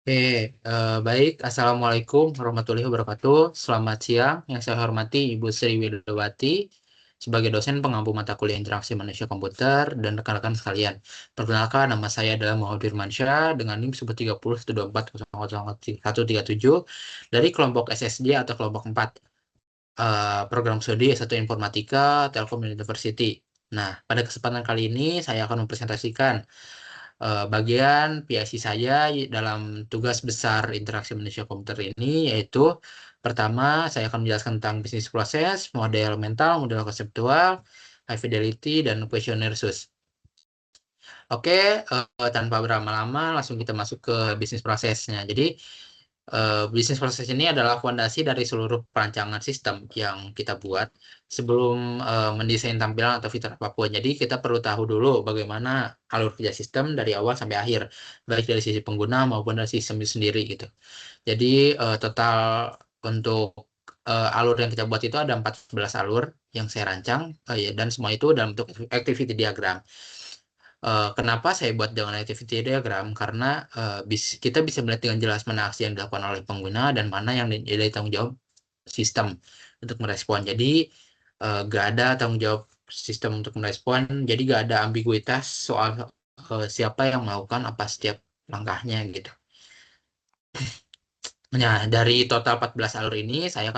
Oke, baik. Assalamualaikum warahmatullahi wabarakatuh. Selamat siang. Yang saya hormati Ibu Sri Widowati sebagai dosen pengampu mata kuliah interaksi manusia komputer dan rekan-rekan sekalian. Perkenalkan, nama saya adalah Muhammad Firmansyah dengan NIM 130.124.00137 dari kelompok SSJ atau kelompok 4 program studi S1 Informatika Telkom University. Nah, pada kesempatan kali ini saya akan mempresentasikan bagian PIC saya dalam tugas besar interaksi manusia komputer ini, yaitu pertama saya akan menjelaskan tentang bisnis proses, model mental, model konseptual, high fidelity, dan questionnaire SUS. Oke, tanpa berlama-lama langsung kita masuk ke bisnis prosesnya. Jadi bisnis proses ini adalah fondasi dari seluruh perancangan sistem yang kita buat sebelum mendesain tampilan atau fitur apapun. Jadi kita perlu tahu dulu bagaimana alur kerja sistem dari awal sampai akhir, baik dari sisi pengguna maupun dari sistem itu sendiri gitu. Jadi total untuk alur yang kita buat itu ada 14 alur yang saya rancang, ya, dan semua itu dalam bentuk activity diagram. Kenapa saya buat dengan activity diagram? Karena kita bisa melihat dengan jelas mana aksi yang dilakukan oleh pengguna dan mana yang jadi tanggung jawab sistem untuk merespon. Jadi gak ada tanggung jawab sistem untuk merespon. Jadi gak ada ambiguitas soal siapa yang melakukan apa setiap langkahnya gitu. Nah, dari total 14 alur ini saya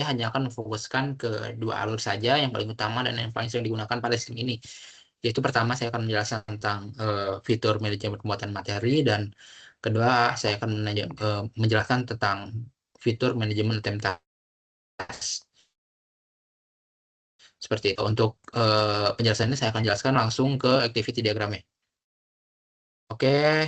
hanya akan memfokuskan ke dua alur saja yang paling utama dan yang paling sering digunakan pada sistem ini. Yaitu pertama saya akan menjelaskan tentang fitur manajemen pembuatan materi dan kedua saya akan menjelaskan tentang fitur manajemen task. Seperti itu. Untuk penjelasannya saya akan jelaskan langsung ke activity diagramnya. Oke,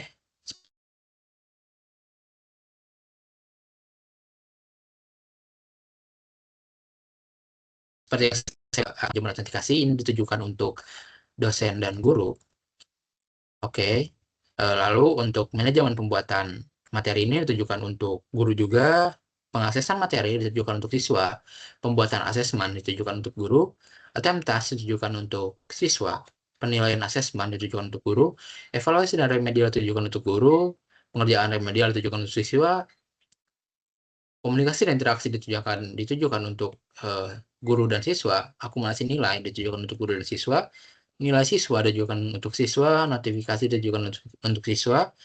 seperti yang saya jumlah autentikasi ini ditujukan untuk dosen dan guru. Oke. Lalu untuk manajemen pembuatan materi ini ditujukan untuk guru juga, pengaksesan materi ditujukan untuk siswa, pembuatan asesmen ditujukan untuk guru, attempt task ditujukan untuk siswa, penilaian asesmen ditujukan untuk guru, evaluasi dan remedial ditujukan untuk guru, pengerjaan remedial ditujukan untuk siswa, komunikasi dan interaksi ditujukan untuk guru dan siswa, akumulasi nilai ditujukan untuk guru dan siswa, nilai siswa ditujukan untuk siswa, notifikasi ditujukan untuk siswa,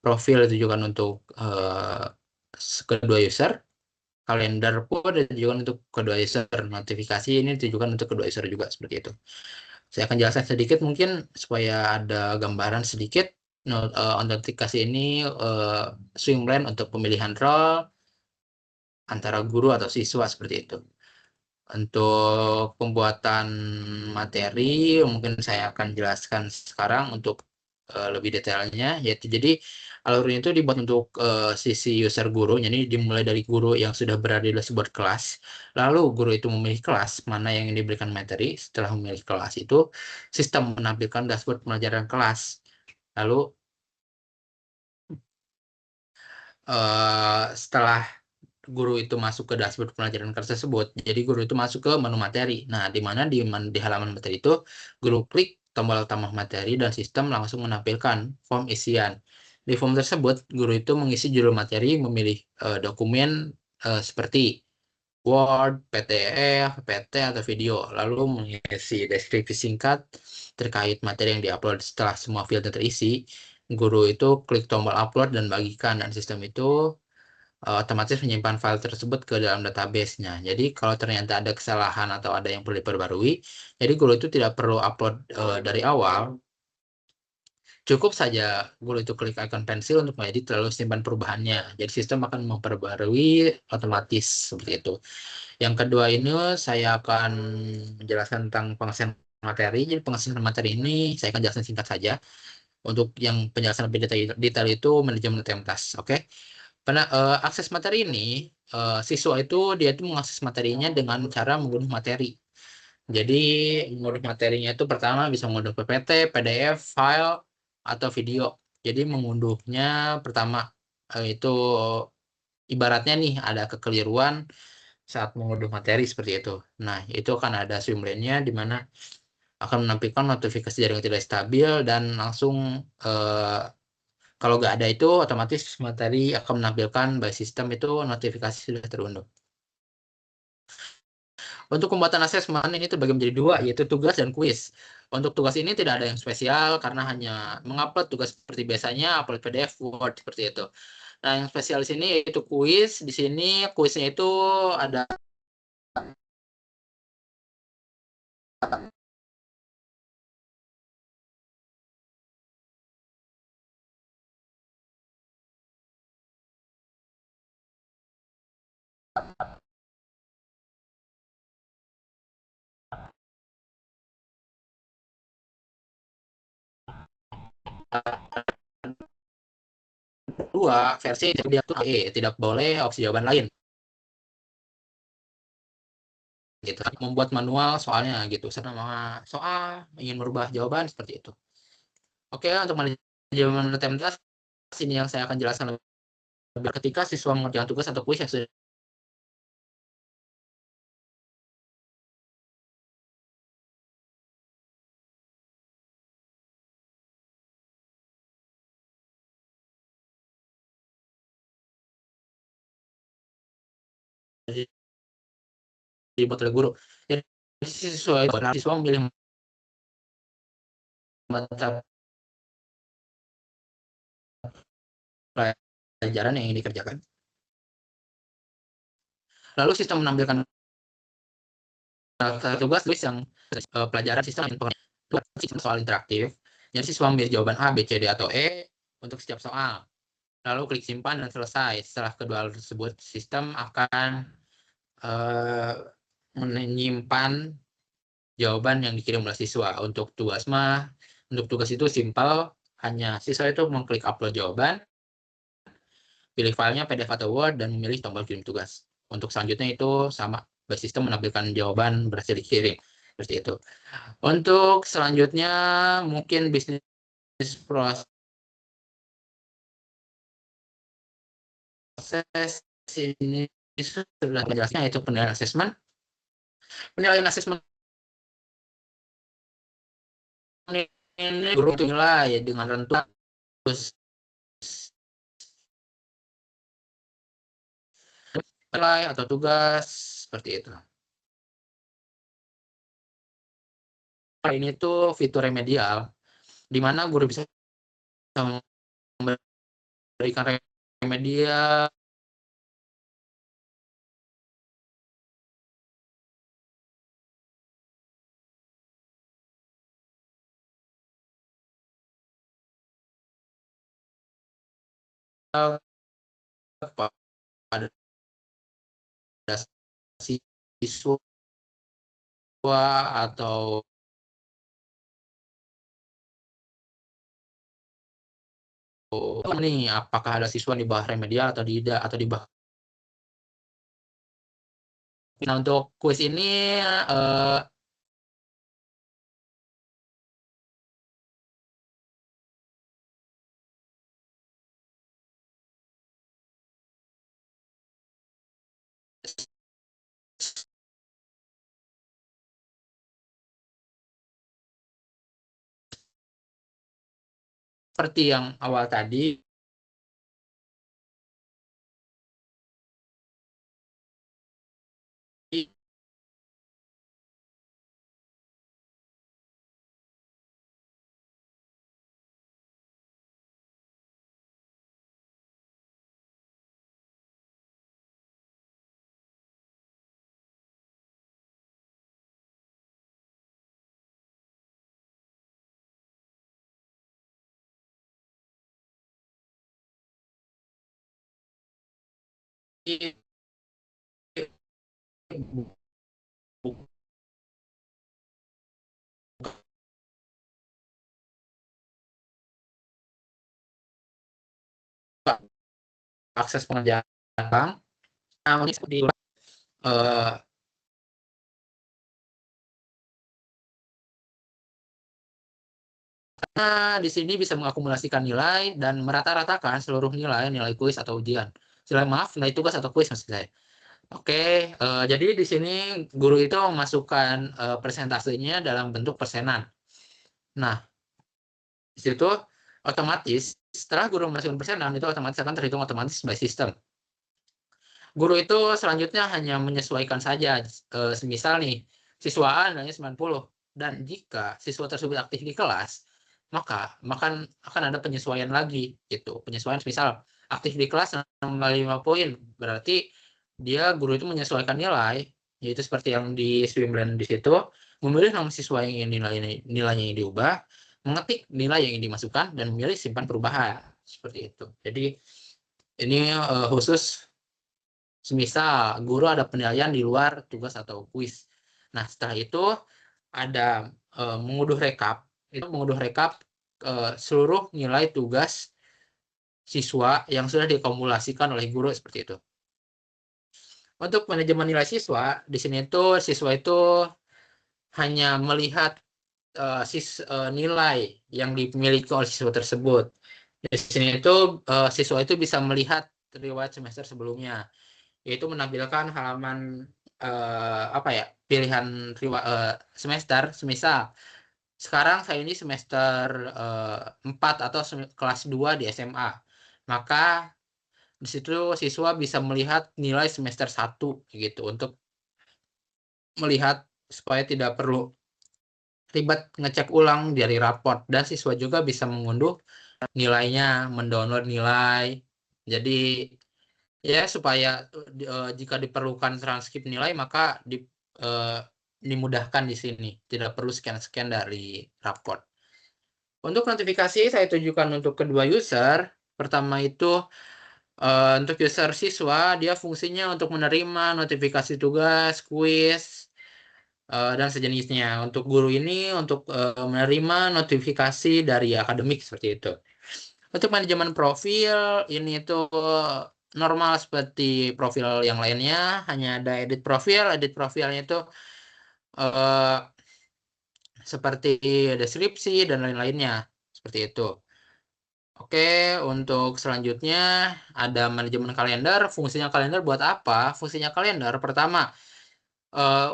profil ditujukan untuk kedua user, kalender pun ditujukan untuk kedua user, notifikasi ini ditujukan untuk kedua user juga seperti itu. Saya akan jelaskan sedikit mungkin supaya ada gambaran sedikit. Autentikasi ini swimlane untuk pemilihan role antara guru atau siswa seperti itu. Untuk pembuatan materi mungkin saya akan jelaskan sekarang untuk lebih detailnya, yaitu jadi alurnya itu dibuat untuk sisi user guru, jadi dimulai dari guru yang sudah berada di sebuah kelas, lalu guru itu memilih kelas mana yang diberikan materi. Setelah memilih kelas itu sistem menampilkan dashboard pelajaran kelas, lalu setelah guru itu masuk ke dashboard pelajaran kelas tersebut, jadi guru itu masuk ke menu materi. Nah, di halaman materi itu, guru klik tombol tambah materi dan sistem langsung menampilkan form isian. Di form tersebut, guru itu mengisi judul materi, memilih dokumen seperti Word, PDF, PPT, atau video, lalu mengisi deskripsi singkat terkait materi yang diupload. Setelah semua filter terisi, guru itu klik tombol upload dan bagikan, dan sistem itu otomatis menyimpan file tersebut ke dalam database-nya. Jadi kalau ternyata ada kesalahan atau ada yang perlu diperbarui, jadi guru itu tidak perlu upload dari awal. Cukup saja guru itu klik icon pensil untuk mengedit lalu simpan perubahannya. Jadi sistem akan memperbarui otomatis seperti itu. Yang kedua ini saya akan menjelaskan tentang pengisian materi. Jadi pengisian materi ini saya akan jelaskan singkat saja. Untuk yang penjelasan lebih detail itu manajemen UTM-TAS. Oke. Akses materi ini, siswa itu dia itu mengakses materinya dengan cara mengunduh materi. Jadi mengunduh materinya itu pertama bisa mengunduh PPT, PDF, file, atau video. Jadi mengunduhnya pertama itu ibaratnya nih ada kekeliruan saat mengunduh materi seperti itu. Nah, itu akan ada swimlane-nya di mana akan menampilkan notifikasi jaringan tidak stabil dan langsung Kalau nggak ada itu, otomatis materi akan menampilkan by sistem itu notifikasi sudah terunduh. Untuk pembuatan asesmen ini terbagi menjadi dua, yaitu tugas dan kuis. Untuk tugas ini tidak ada yang spesial karena hanya mengupload tugas seperti biasanya, upload PDF, Word seperti itu. Nah, yang spesial di sini yaitu kuis. Di sini kuisnya itu ada dua versi, dia tuh tidak boleh opsi jawaban lain. Gitu. Membuat manual soalnya gitu. Sama soal ingin merubah jawaban seperti itu. Oke, untuk manajemen UTM-TAS ini yang saya akan jelaskan lebih ketika siswa mengerjakan tugas atau kuis yang sudah dibuat oleh guru. Jadi siswa memilih mata pelajaran yang ingin dikerjakan. Lalu sistem menampilkan tugas tulis yang pelajaran sistem soal interaktif. Jadi siswa memilih jawaban A, B, C, D, atau E untuk setiap soal. Lalu klik simpan dan selesai. Setelah kedua hal tersebut, sistem akan menyimpan jawaban yang dikirim oleh siswa. Untuk tugas itu simpel, hanya siswa itu mengklik upload jawaban, pilih filenya PDF atau Word, dan memilih tombol kirim tugas. Untuk selanjutnya itu sama, sistem menampilkan jawaban berhasil dikirim. Seperti itu. Untuk selanjutnya mungkin bisnis proses ini sudah menjelaskan, yaitu penilaian asesmen. Penilaian asesmen ini guru itu nilai dengan rentuan nilai atau tugas seperti itu. Ini tuh fitur remedial, di mana guru bisa memberikan remedial pada siswa atau nih apakah ada siswa di bawah remedial atau tidak, atau di bawah. Nah, untuk kuis ini seperti yang awal tadi, akses pengerjaan bank. Nah, ini seperti di sini bisa mengakumulasikan nilai dan merata-ratakan seluruh nilai kuis atau ujian. Nilai tugas atau kuis maksud saya. Oke, jadi di sini guru itu memasukkan persentasenya dalam bentuk persenan. Nah, di situ otomatis setelah guru memasukkan persenan, itu otomatis akan terhitung otomatis by system. Guru itu selanjutnya hanya menyesuaikan saja, semisal nih, siswa A nilainya 90, dan jika siswa tersebut aktif di kelas, maka akan ada penyesuaian lagi, gitu. Penyesuaian misal aktif di kelas nambah 5 poin, berarti guru itu menyesuaikan nilai, yaitu seperti yang di Swimblend di situ, memilih nama siswa yang ingin nilainya yang diubah, mengetik nilai yang ingin dimasukkan, dan memilih simpan perubahan, seperti itu. Jadi ini khusus semisal guru ada penilaian di luar tugas atau kuis. Nah, setelah itu ada mengunduh rekap. Itu mengunduh rekap seluruh nilai tugas siswa yang sudah diakumulasikan oleh guru, seperti itu. Untuk manajemen nilai siswa, di sini itu siswa itu hanya melihat nilai yang dimiliki oleh siswa tersebut. Di sini itu siswa itu bisa melihat riwayat semester sebelumnya, yaitu menampilkan halaman pilihan semester. Semisal sekarang saya ini semester 4 atau kelas 2 di SMA, maka di situ siswa bisa melihat nilai semester 1 gitu, untuk melihat supaya tidak perlu ribet ngecek ulang dari raport, dan siswa juga bisa mengunduh nilainya, mendownload nilai. Jadi ya supaya jika diperlukan transkrip nilai, maka dimudahkan di sini, tidak perlu scan-scan dari raport. Untuk notifikasi saya tujukan untuk kedua user. Pertama itu untuk user siswa, dia fungsinya untuk menerima notifikasi tugas, kuis, dan sejenisnya. Untuk guru ini untuk menerima notifikasi dari akademik, seperti itu. Untuk manajemen profil, ini itu normal seperti profil yang lainnya, hanya ada edit profil. Edit profilnya itu seperti deskripsi dan lain-lainnya, seperti itu. Oke, untuk selanjutnya ada manajemen kalender. Fungsinya kalender buat apa? Fungsinya kalender pertama,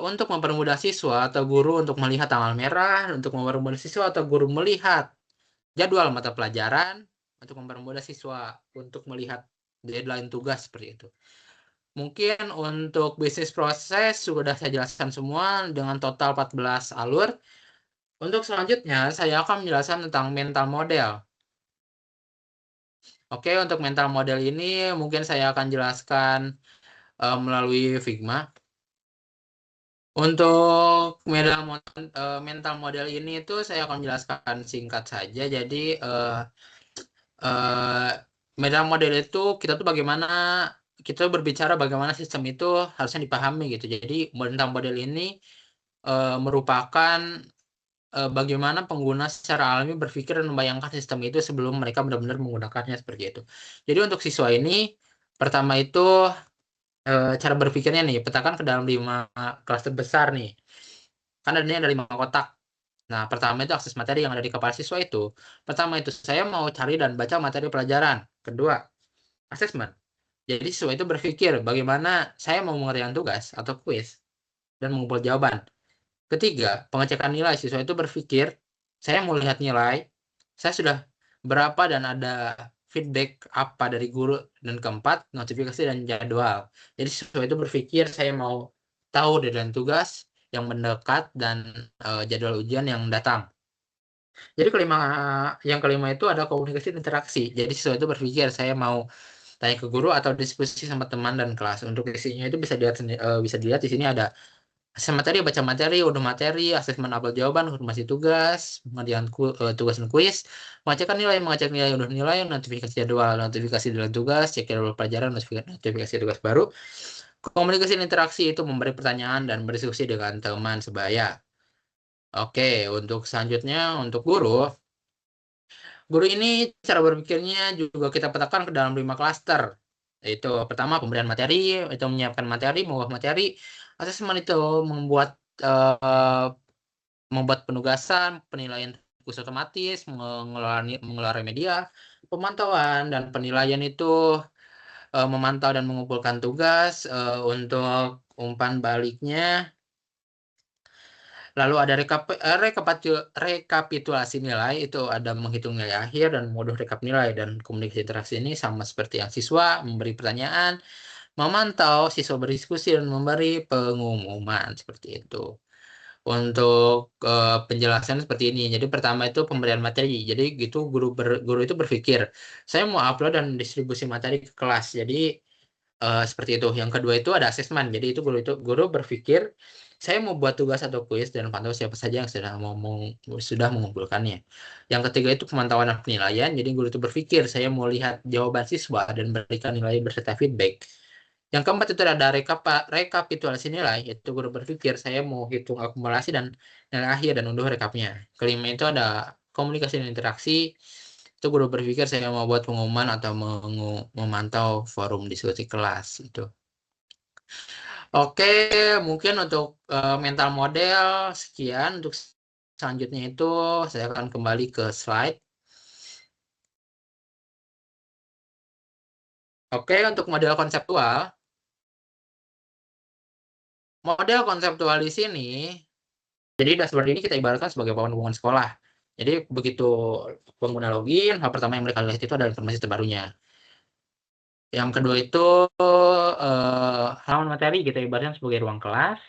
untuk mempermudah siswa atau guru untuk melihat tanggal merah, untuk mempermudah siswa atau guru melihat jadwal mata pelajaran, untuk mempermudah siswa untuk melihat deadline tugas, seperti itu. Mungkin untuk bisnis proses sudah saya jelaskan semua dengan total 14 alur. Untuk selanjutnya saya akan menjelaskan tentang mental model. Oke, untuk mental model ini mungkin saya akan jelaskan melalui Figma. Untuk mental model ini itu saya akan jelaskan singkat saja. Jadi mental model itu kita tuh kita berbicara bagaimana sistem itu harusnya dipahami gitu. Jadi mental model ini merupakan bagaimana pengguna secara alami berpikir dan membayangkan sistem itu sebelum mereka benar-benar menggunakannya, seperti itu. Jadi untuk siswa ini, pertama itu cara berpikirnya nih, petakan ke dalam 5 klaster besar nih. Kan ada 5 kotak. Nah, pertama itu akses materi yang ada di kepala siswa itu. Pertama itu saya mau cari dan baca materi pelajaran. Kedua, asesmen. Jadi siswa itu berpikir bagaimana saya mau mengerjakan tugas atau kuis dan mengumpul jawaban. Ketiga, pengecekan nilai. Siswa itu berpikir, saya mau lihat nilai, saya sudah berapa dan ada feedback apa dari guru. Dan keempat, notifikasi dan jadwal. Jadi siswa itu berpikir, saya mau tahu deadline tugas yang mendekat dan jadwal ujian yang datang. Jadi yang kelima itu ada komunikasi dan interaksi. Jadi siswa itu berpikir, saya mau tanya ke guru atau diskusi sama teman dan kelas. Untuk isinya itu bisa dilihat di sini ada asesmen materi, baca materi, unduh materi, asesmen apel jawaban, konfirmasi tugas, pengerjaan tugas dan kuis, mengecek nilai, unduh nilai, notifikasi jadwal, notifikasi dalam tugas, cek jadwal pelajaran, notifikasi tugas baru. Komunikasi dan interaksi itu memberi pertanyaan dan berdiskusi dengan teman sebaya. Oke, untuk selanjutnya untuk guru. Guru ini cara berpikirnya juga kita petakan ke dalam 5 klaster. Yaitu pertama pemberian materi, itu menyiapkan materi, mengubah materi. Asesmen itu membuat penugasan, penilaian tugas otomatis, mengelola media, pemantauan dan penilaian itu memantau dan mengumpulkan tugas. Untuk umpan baliknya Lalu ada rekapitulasi nilai, itu ada menghitung nilai akhir dan modul rekap nilai, dan komunikasi interaksi ini sama seperti yang siswa memberi pertanyaan, memantau, siswa berdiskusi, dan memberi pengumuman seperti itu. Untuk penjelasan seperti ini. Jadi pertama itu pemberian materi. Jadi gitu guru itu berpikir, saya mau upload dan distribusi materi ke kelas. Jadi seperti itu. Yang kedua itu ada asesmen. Jadi itu guru berpikir, saya mau buat tugas atau kuis dan pantau siapa saja yang sudah mengumpulkannya. Yang ketiga itu pemantauan dan penilaian. Jadi guru itu berpikir, saya mau lihat jawaban siswa dan berikan nilai berserta feedback. Yang keempat itu ada rekapitulasi nilai. Itu guru berpikir, saya mau hitung akumulasi dan nilai akhir dan unduh rekapnya. Kelima itu ada komunikasi dan interaksi. Itu guru berpikir, saya mau buat pengumuman atau memantau forum diskusi kelas itu. Oke, mungkin untuk mental model sekian. Untuk selanjutnya itu saya akan kembali ke slide. Oke, untuk model konseptual. Model konseptual di sini, jadi dashboard ini kita ibaratkan sebagai papan hubungan sekolah. Jadi begitu pengguna login, hal pertama yang mereka lihat itu adalah informasi terbarunya. Yang kedua itu halaman materi kita ibaratkan sebagai ruang kelas.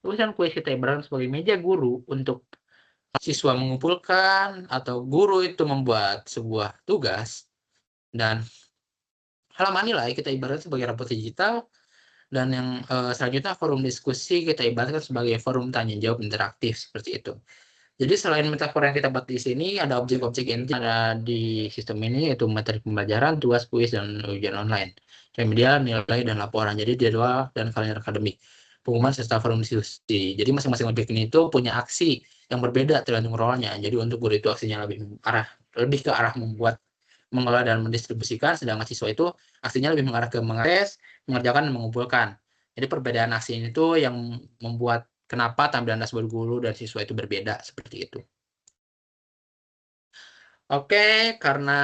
Tulisan kuis kita ibaratkan sebagai meja guru untuk siswa mengumpulkan atau guru itu membuat sebuah tugas. Dan halaman nilai kita ibaratkan sebagai rapor digital. Dan yang selanjutnya forum diskusi kita ibaratkan sebagai forum tanya jawab interaktif seperti itu. Jadi selain metafor yang kita buat di sini, ada objek-objek inti ada di sistem ini, yaitu materi pembelajaran, tugas, kuis, dan ujian online, remedial, nilai, dan laporan. Jadi jadwal dan kalender akademik, pengumuman serta forum diskusi. Jadi masing-masing objek ini itu punya aksi yang berbeda tergantung role-nya. Jadi untuk guru itu aksinya lebih ke arah membuat, mengelola, dan mendistribusikan, sedangkan siswa itu aksinya lebih mengarah ke mengakses, mengerjakan, dan mengumpulkan. Jadi perbedaan aksi ini tuh yang membuat kenapa tampilan dashboard guru dan siswa itu berbeda seperti itu. Oke, karena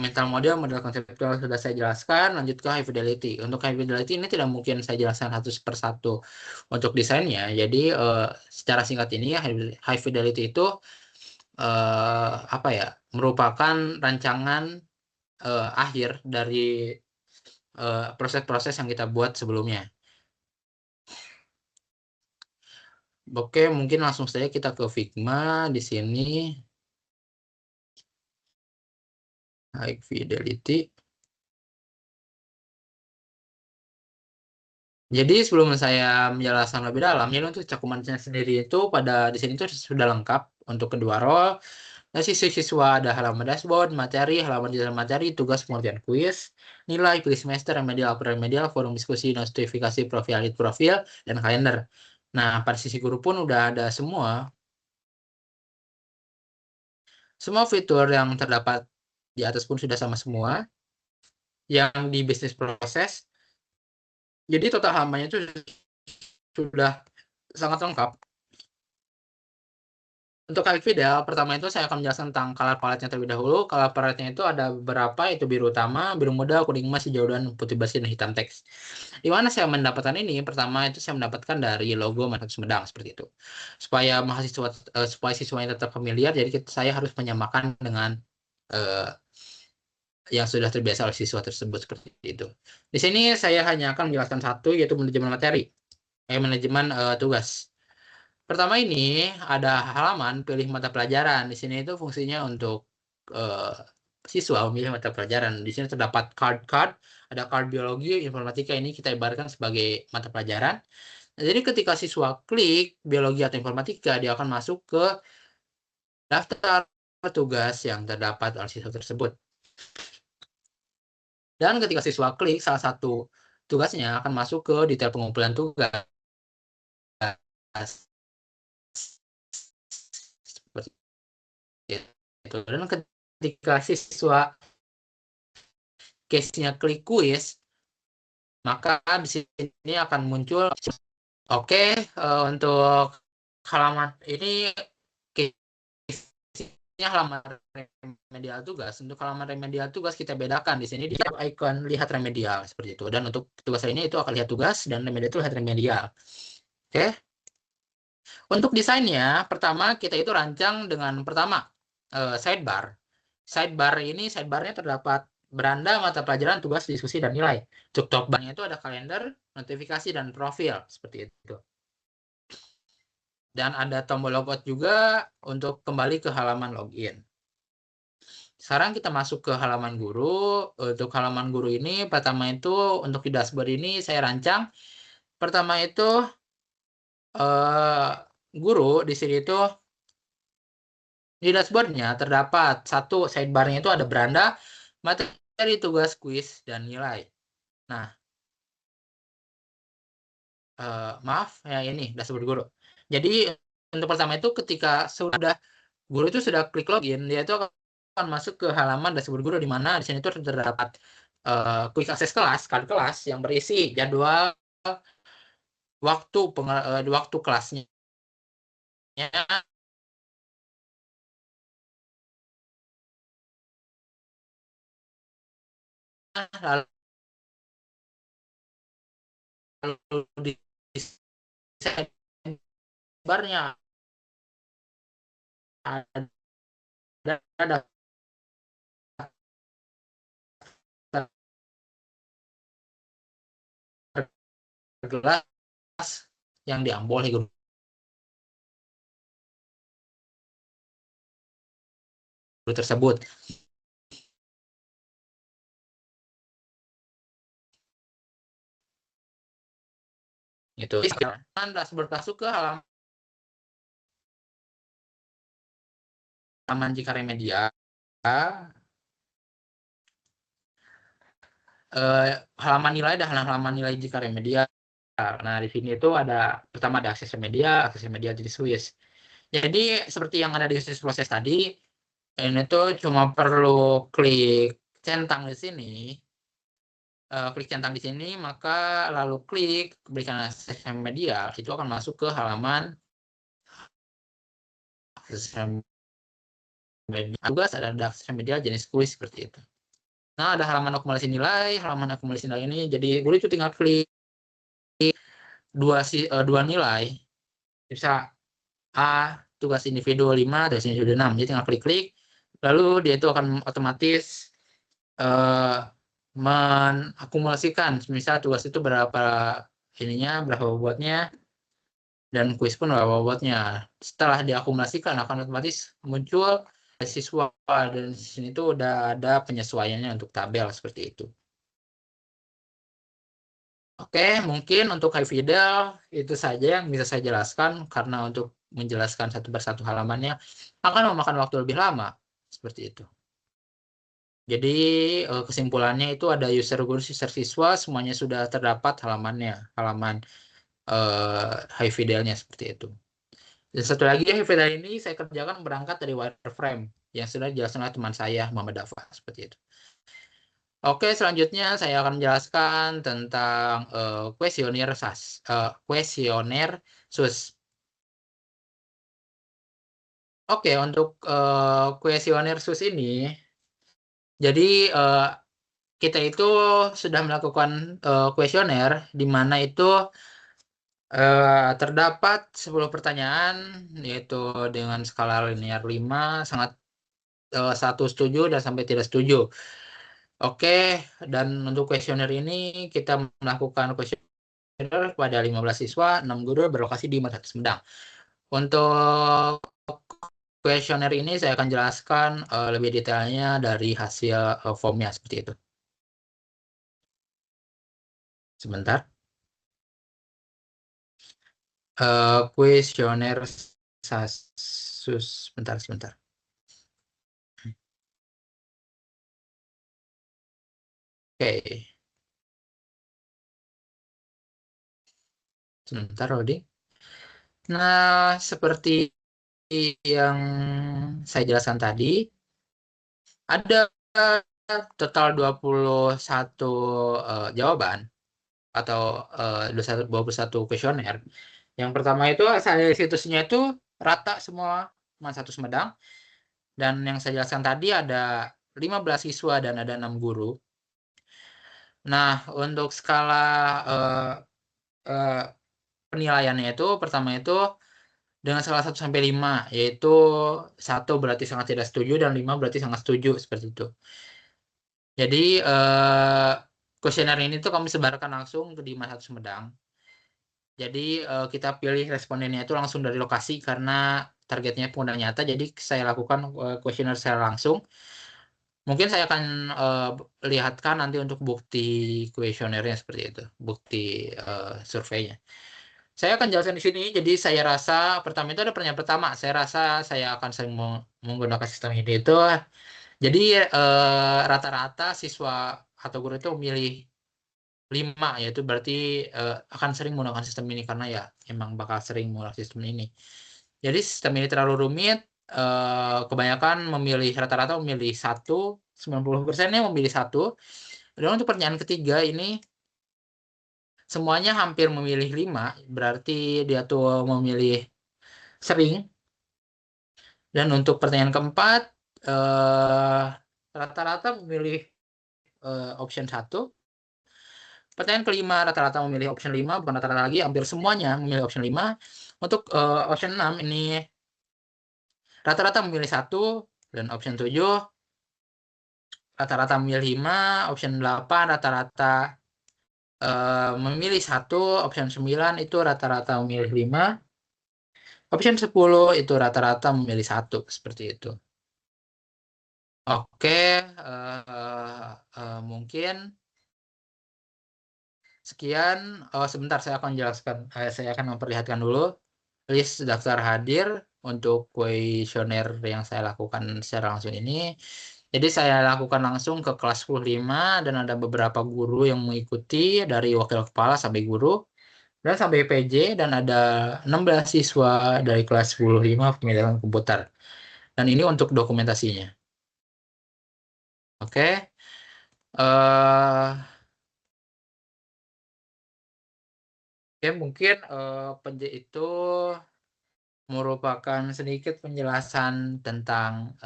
mental model konseptual sudah saya jelaskan, lanjut ke high fidelity. Untuk high fidelity ini tidak mungkin saya jelaskan satu persatu untuk desainnya. Jadi secara singkat ini high fidelity itu apa ya? Merupakan rancangan akhir dari proses-proses yang kita buat sebelumnya. Oke, mungkin langsung saja kita ke Figma di sini. High fidelity. Jadi sebelum saya menjelaskan lebih dalam, jadi untuk cakupannya sendiri itu pada di sini itu sudah lengkap untuk kedua role. Nah, siswa ada halaman dashboard, materi, halaman jurnal materi, tugas pengerjaan kuis, nilai, kuis semester, remedial, forum diskusi, notifikasi, profil, dan kalender. Nah, pada sisi guru pun udah ada semua. Semua fitur yang terdapat di atas pun sudah sama semua. Yang di bisnis proses, jadi total halamannya itu sudah sangat lengkap. Untuk high fidel, pertama itu saya akan menjelaskan tentang color palette-nya terlebih dahulu. Color palette-nya itu ada beberapa, itu biru utama, biru muda, kuning emas, hijau, dan putih bersih, dan hitam teks. Di mana saya mendapatkan ini? Pertama itu saya mendapatkan dari logo Mahat Sumedang seperti itu. Supaya siswanya tetap familiar, jadi saya harus menyamakan dengan yang sudah terbiasa oleh siswa tersebut seperti itu. Di sini saya hanya akan menjelaskan satu, yaitu manajemen materi, manajemen tugas. Pertama ini ada halaman pilih mata pelajaran. Di sini itu fungsinya untuk siswa memilih mata pelajaran. Di sini terdapat card, ada card biologi, informatika, ini kita ibaratkan sebagai mata pelajaran. Jadi ketika siswa klik biologi atau informatika, dia akan masuk ke daftar tugas yang terdapat oleh siswa tersebut. Dan ketika siswa klik salah satu tugasnya akan masuk ke detail pengumpulan tugas. Seperti itu. Dan ketika siswa case-nya klik kuis, maka di sini akan muncul. Oke, untuk halaman ini case-nya halaman remedial tugas. Untuk halaman remedial tugas kita bedakan di sini di icon lihat remedial seperti itu. Dan untuk tugas lainnya itu akan lihat tugas, dan remedial itu lihat remedial. Oke. Untuk desainnya, pertama kita itu rancang dengan pertama sidebar. Sidebarnya terdapat beranda, mata pelajaran, tugas, diskusi, dan nilai. Untuk top barnya itu ada kalender, notifikasi, dan profil seperti itu. Dan ada tombol logout juga untuk kembali ke halaman login. Sekarang kita masuk ke halaman guru. Untuk halaman guru ini, pertama itu untuk di dashboard ini saya rancang. Pertama itu guru di sini itu di dashboardnya terdapat satu sidebarnya itu ada beranda, materi, tugas, kuis, dan nilai. Nah, maaf ya ini dashboard guru. Jadi untuk pertama itu ketika guru itu sudah klik login, dia itu akan masuk ke halaman dashboard guru di mana di sini itu terdapat quick access kelas, kelas yang berisi jadwal waktu kelasnya, lalu di sidebarnya ada gelas yang diambil oleh guru tersebut. Itu dashboard masuk ke halaman Cikaremedia. Halaman nilai dan halaman nilai Cikaremedia. Nah, di sini itu ada pertama ada akses media jenis Swiss. Jadi seperti yang ada di bisnis proses tadi, ini tuh cuma perlu klik centang di sini. Klik centang di sini, maka lalu klik berikan akses media, itu akan masuk ke halaman akses media. Tugas ada akses media jenis kuis seperti itu. Nah, ada halaman akumulasi nilai. Halaman akumulasi nilai ini, jadi guru itu tinggal klik dua nilai. Bisa A, tugas individu 5, tugas individu 6. Jadi tinggal klik-klik, lalu dia itu akan otomatis mengakumulasikan. Misal tugas itu berapa berapa bobotnya, dan kuis pun berapa bobotnya. Setelah diakumulasikan, akan otomatis muncul siswa, dan di sini tuh udah ada penyesuaiannya untuk tabel seperti itu. Oke, mungkin untuk high fidel itu saja yang bisa saya jelaskan, karena untuk menjelaskan satu persatu halamannya akan memakan waktu lebih lama seperti itu. Jadi kesimpulannya itu ada user guru, user siswa, semuanya sudah terdapat halamannya, halaman high fidelnya seperti itu. Dan satu lagi high fidel ini saya kerjakan berangkat dari wireframe yang sudah dijelaskan oleh teman saya Muhammad Dafa seperti itu. Oke, selanjutnya saya akan menjelaskan tentang kuesioner kuesioner SUS. Oke, untuk kuesioner SUS ini, jadi kita itu sudah melakukan kuesioner di mana itu terdapat 10 pertanyaan, yaitu dengan skala linear 5, sangat 1 setuju dan sampai tidak setuju. Oke, dan untuk kuesioner ini kita melakukan kuesioner kepada 15 siswa, 6 guru berlokasi di 400 Sumedang. Untuk kuesioner ini saya akan jelaskan lebih detailnya dari hasil formnya seperti itu. Sebentar. Kuesioner SUS. Sebentar. Oke. Sebentar, Rodi. Nah, seperti yang saya jelaskan tadi, ada total 21 jawaban atau 21 kuesioner. Yang pertama itu saya situsnya itu rata semua, cuma 1 Sumedang. Dan yang saya jelaskan tadi ada 15 siswa dan ada 6 guru. Nah, untuk skala penilaiannya itu pertama itu dengan skala 1 sampai 5, yaitu 1 berarti sangat tidak setuju dan 5 berarti sangat setuju, seperti itu. Jadi kuesioner ini tuh kami sebarkan langsung di Mas Sumedang. Jadi kita pilih respondennya itu langsung dari lokasi karena targetnya pengguna nyata. Jadi saya lakukan kuesioner secara langsung. Mungkin saya akan lihatkan nanti untuk bukti kuesionernya seperti itu, bukti surveinya. Saya akan jelaskan di sini. Jadi saya rasa pertama itu ada pertanyaan pertama. Saya rasa saya akan sering menggunakan sistem ini itu. Jadi rata-rata siswa atau guru itu memilih 5, yaitu berarti akan sering menggunakan sistem ini karena ya emang bakal sering menggunakan sistem ini. Jadi sistem ini terlalu rumit. Kebanyakan memilih rata-rata memilih 1, 90%-nya memilih 1. Dan untuk pertanyaan ketiga ini semuanya hampir memilih 5, berarti dia tuh memilih sering. Dan untuk pertanyaan keempat rata-rata memilih option 1. Pertanyaan kelima rata-rata memilih option 5, bukan rata-rata lagi, hampir semuanya memilih option 5. Untuk option 6 ini rata-rata memilih 1, dan option 7 rata-rata memilih 5, option 8 rata-rata memilih 1, option 9 itu rata-rata memilih 5, option 10 itu rata-rata memilih 1, seperti itu. Oke, mungkin sekian. Sebentar saya akan jelaskan, saya akan memperlihatkan dulu list daftar hadir untuk kuesioner yang saya lakukan secara langsung ini. Jadi saya lakukan langsung ke kelas 15 dan ada beberapa guru yang mengikuti dari wakil kepala sampai guru dan sampai PJ, dan ada 16 siswa dari kelas 15 pemilihan komputer. Dan ini untuk dokumentasinya. Oke. eh Ya mungkin itu merupakan sedikit penjelasan tentang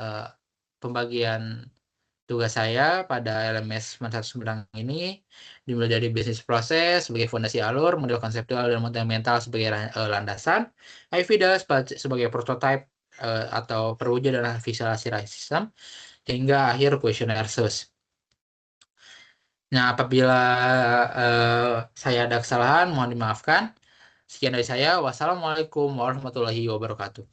pembagian tugas saya pada LMS Mantap Sumedang ini, dimulai dari bisnis proses sebagai fondasi alur, model konseptual dan fundamental sebagai landasan, IVDA sebagai prototype atau perwujudan visualisasi sistem, hingga akhir kuesioner SUS. Nah, apabila saya ada kesalahan, mohon dimaafkan. Sekian dari saya. Wassalamualaikum warahmatullahi wabarakatuh.